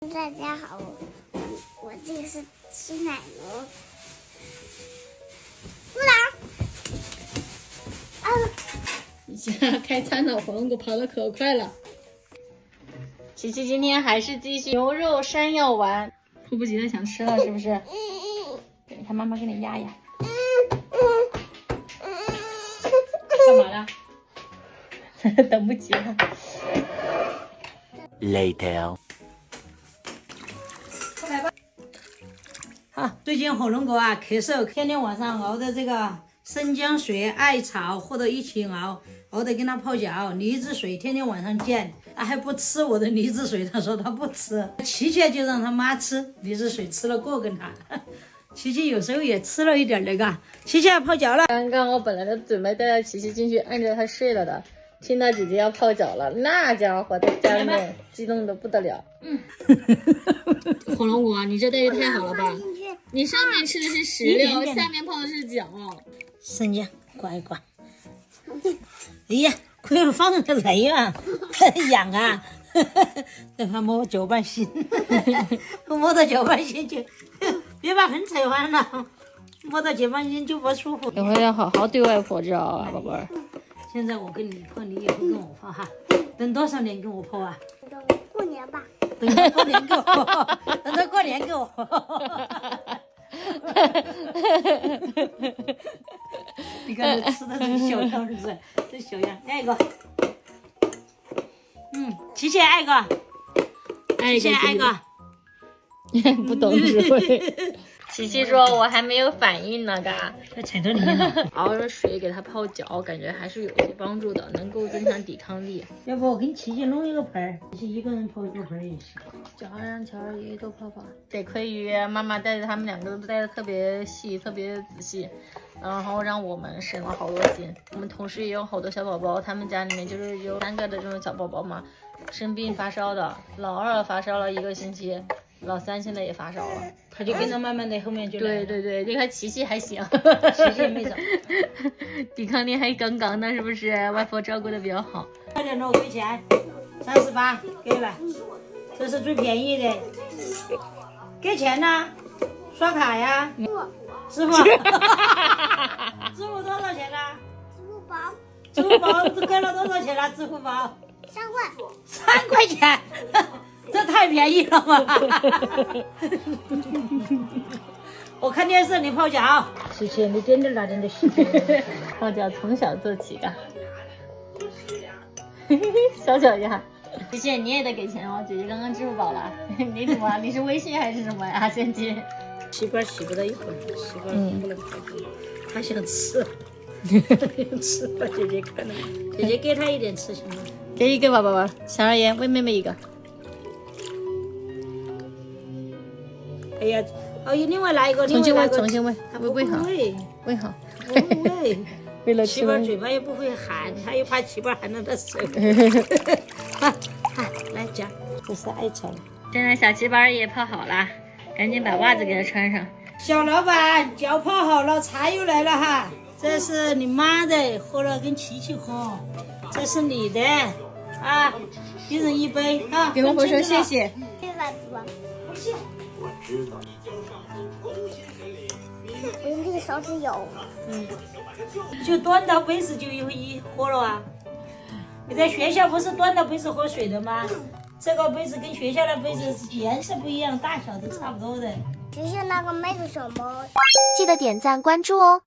大家好，我这个是吃奶油。不然，一下开餐了，火龙果跑得可快了。琪琪今天还是继续牛肉山药丸，迫不及待想吃了，是不是？对，他妈妈给你压压。干嘛呢？等不及了。Later。好，最近火龙果啊咳嗽，天天晚上熬的这个生姜水、艾草和到一起熬，熬的跟他泡脚，梨子水天天晚上见，他还不吃我的梨子水，他说他不吃。琪琪就让他妈吃梨子水，吃了过跟他。琪琪有时候也吃了一点那个，琪琪要泡脚了。刚刚我本来都准备带琪琪进去按着他睡了的，听到姐姐要泡脚了，那家伙在家里面激动的不得了。火龙果，你这待遇太好了吧？你上面吃的是石榴，下面泡的是脚。生姜刮一刮。哎呀，快要放着雷啊，痒啊！等他摸搅拌心，摸到搅拌心就别把盆踩翻了，摸到搅拌心就不舒服。以后要好好对外婆知道啊，宝贝儿。现在我跟你泡，你以后跟我泡哈，等多少年跟我泡啊？等过年吧。等到过年给我泡，等到过年给我泡。你看这吃的这个小样子，这小样，爱一个。琪琪爱一个，琪琪爱一个。不懂智慧。琪琪说：“我还没有反应呢，嘎。”这踩到里面了。熬着水给他泡脚，感觉还是有些帮助的，能够增强抵抗力。要不我给琪琪弄一个盆儿，琪琪一个人泡一个盆儿也行。脚让乔儿爷爷多泡泡。得亏于妈妈带着他们两个都带的特别细，特别仔细，然后让我们省了好多心。我们同事也有好多小宝宝，他们家里面就是有3个的这种小宝宝嘛，生病发烧的，老二发烧了1个星期。老三现在也发烧了，他就跟着慢慢的后面就来了。对，你看琪琪还行，琪琪没长，抵抗力还杠杠的，是不是？外婆照顾的比较好。快点挪回钱，38给了，这是最便宜的。给钱呢？刷卡呀？支付。支付多少钱啊？支付宝支付宝给了多少钱啊？支付宝3块。3块钱。这太便宜了吧！我看电视，你泡脚。琪琪，你点点拿点的洗。泡脚从小做起的。小脚丫，琪琪你也得给钱哦，姐姐刚刚支付宝了。你怎么？你是微信还是什么呀？先接。吸管洗不到一会儿，吸管不能泡脚，他想吃，吃把姐姐看了，姐姐给他一点吃行吗？给一个吧，宝宝。小二爷喂妹妹一个。哎呀，哦，另外来一个，重新喂，重新喂，他不喂好，喂，喂好，不喂。为了吃气管嘴巴又不会喊，他又怕气管喊到他手。来夹，这是艾草。现在小旗板也泡好了，赶紧把袜子给他穿上。小老板，脚泡好了，茶又来了哈。这是你妈的，喝了跟琪琪喝。这是你的，啊，一人一杯啊。给婆婆说谢谢。这个吧。不谢。我用这个勺子舀。就端到杯子就有一喝了啊。你在学校不是端到杯子喝水的吗？这个杯子跟学校的杯子颜色不一样，大小都差不多的。学校那个没有什么。记得点赞关注哦。